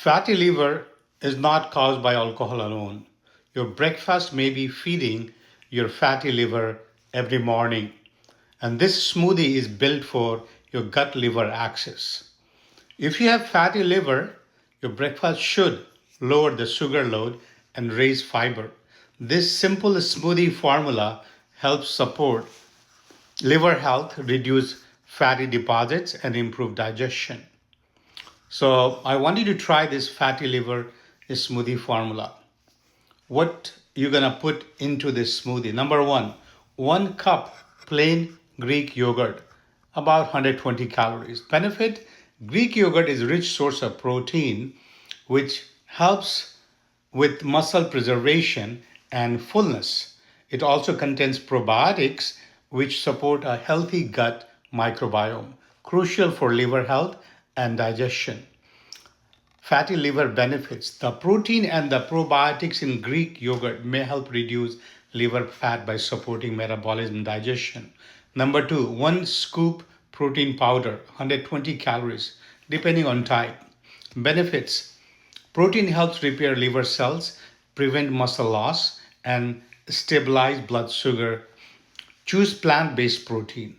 Fatty liver is not caused by alcohol alone. Your breakfast may be feeding your fatty liver every morning. And this smoothie is built for your gut liver axis. If you have fatty liver, your breakfast should lower the sugar load and raise fiber. This simple smoothie formula helps support liver health, reduce fatty deposits, and improve digestion. So I want you to try this fatty liver smoothie formula. What you're gonna put into this smoothie? Number one cup plain Greek yogurt, about 120 calories. Benefit: Greek yogurt is a rich source of protein, which helps with muscle preservation and fullness. It also contains probiotics, which support a healthy gut microbiome, crucial for liver health and digestion. Fatty liver benefits. The protein and the probiotics in Greek yogurt may help reduce liver fat by supporting metabolism and digestion. Number two, one scoop protein powder, 120 calories, depending on type. Benefits: protein helps repair liver cells, prevent muscle loss, and stabilize blood sugar. Choose plant-based protein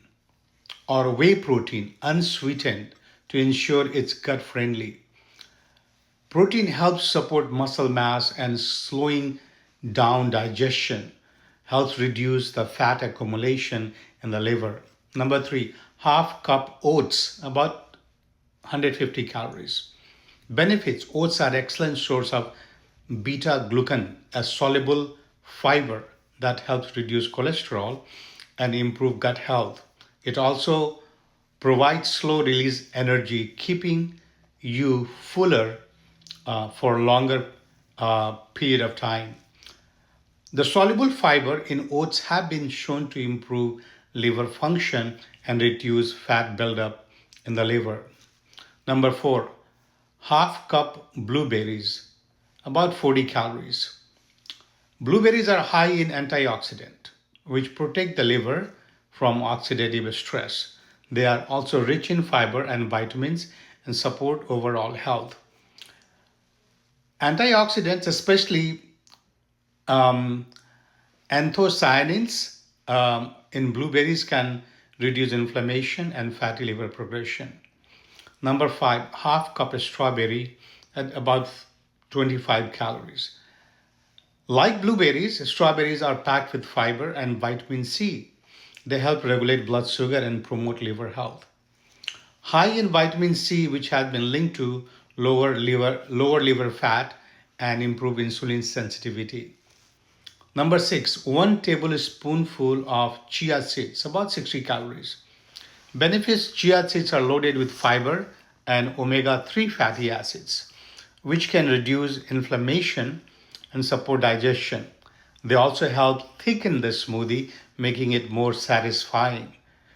or whey protein, unsweetened, to ensure it's gut-friendly. Protein helps support muscle mass and slowing down digestion, helps reduce the fat accumulation in the liver. Number three, half cup oats, about 150 calories. Benefits: oats are excellent source of beta-glucan, a soluble fiber that helps reduce cholesterol and improve gut health. It also provides slow release energy, keeping you fuller for a longer period of time. The soluble fiber in oats have been shown to improve liver function and reduce fat buildup in the liver. Number four, half cup blueberries, about 40 calories. Blueberries are high in antioxidant, which protect the liver from oxidative stress. They are also rich in fiber and vitamins and support overall health. Antioxidants, especially um, anthocyanins in blueberries, can reduce inflammation and fatty liver progression. Number five, half cup of strawberry at about 25 calories. Like blueberries, strawberries are packed with fiber and vitamin C. They help regulate blood sugar and promote liver health. High in vitamin C, which has been linked to lower liver fat and improve insulin sensitivity. Number six, one tablespoonful of chia seeds, about 60 calories. Benefits: chia seeds are loaded with fiber and omega-3 fatty acids, which can reduce inflammation and support digestion. They also help thicken the smoothie, making it more satisfying.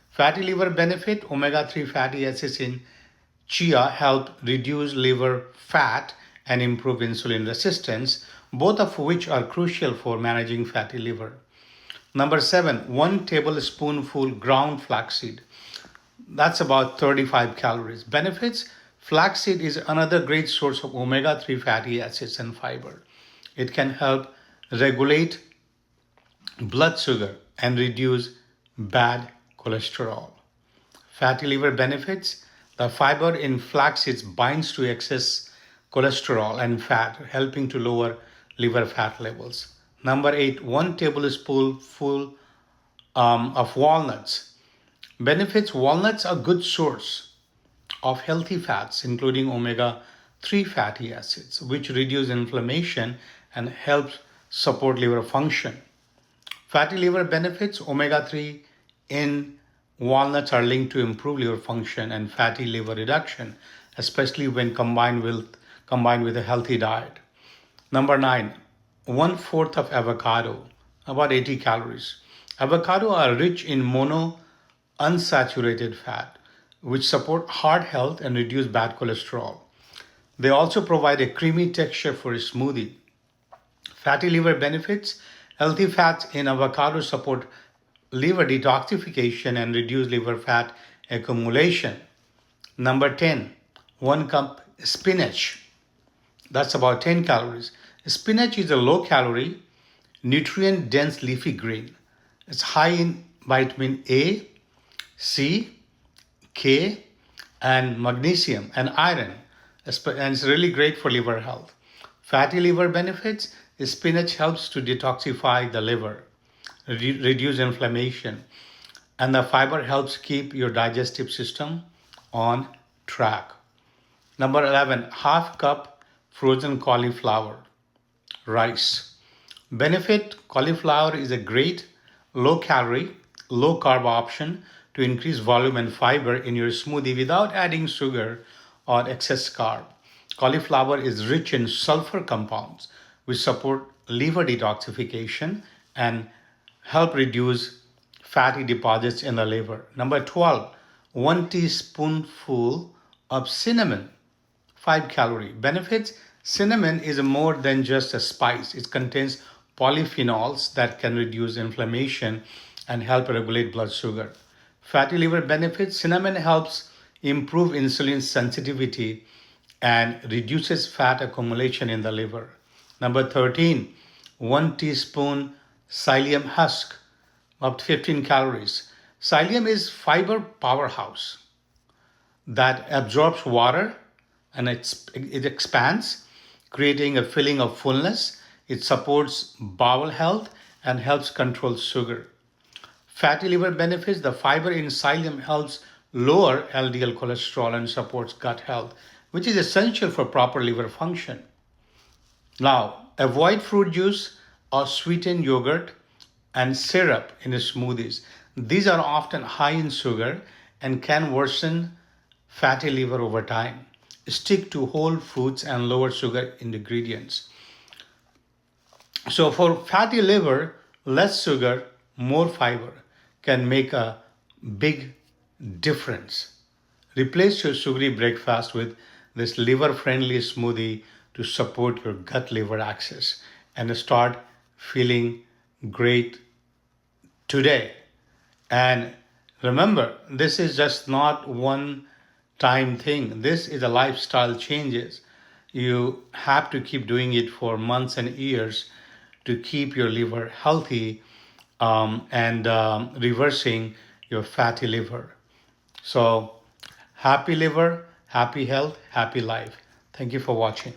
Fatty liver benefit: omega-3 fatty acids in chia help reduce liver fat and improve insulin resistance, both of which are crucial for managing fatty liver. Number seven, one tablespoonful ground flaxseed. That's about 35 calories. Benefits: flaxseed is another great source of omega-3 fatty acids and fiber. It can help regulate blood sugar and reduce bad cholesterol. Fatty liver benefits: the fiber in flax seeds binds to excess cholesterol and fat, helping to lower liver fat levels. Number eight, one tablespoonful of walnuts. Benefits: walnuts are a good source of healthy fats, including omega-3 fatty acids, which reduce inflammation and help support liver function. Fatty liver benefits: omega-3 in walnuts are linked to improved liver function and fatty liver reduction, especially when combined with a healthy diet. Number nine, one fourth of avocado, about 80 calories. Avocado are rich in unsaturated fat, which support heart health and reduce bad cholesterol. They also provide a creamy texture for a smoothie. Fatty liver benefits: healthy fats in avocado support liver detoxification and reduce liver fat accumulation. Number 10, one cup spinach, That's about 10 calories. Spinach is a low calorie, nutrient dense leafy green. It's high in vitamin A, C, K, and magnesium and iron. And it's really great for liver health. Fatty liver benefits: spinach helps to detoxify the liver, reduce inflammation, and the fiber helps keep your digestive system on track. Number 11, half cup frozen cauliflower rice. Benefit: cauliflower is a great low calorie, low carb option to increase volume and fiber in your smoothie without adding sugar or excess carb. Cauliflower is rich in sulfur compounds which support liver detoxification and help reduce fatty deposits in the liver. Number 12, 1 teaspoonful of cinnamon, 5 calorie. Benefits: cinnamon is more than just a spice. It contains polyphenols that can reduce inflammation and help regulate blood sugar. Fatty liver benefits: cinnamon helps improve insulin sensitivity and reduces fat accumulation in the liver. Number 13, 1 teaspoon psyllium husk, up to 15 calories. Psyllium is fiber powerhouse that absorbs water and it expands, creating a feeling of fullness. It supports bowel health and helps control sugar. Fatty liver benefits: the fiber in psyllium helps lower LDL cholesterol and supports gut health, which is essential for proper liver function. Now, avoid fruit juice or sweetened yogurt and syrup in smoothies. These are often high in sugar and can worsen fatty liver over time. Stick to whole foods and lower sugar ingredients. So, for fatty liver, less sugar, more fiber can make a big difference. Replace your sugary breakfast with this liver friendly smoothie to support your gut liver axis and start feeling great today. And remember, this is just not one time thing. This is a lifestyle changes. You have to keep doing it for months and years to keep your liver healthy and reversing your fatty liver. So happy liver, happy health, happy life. Thank you for watching.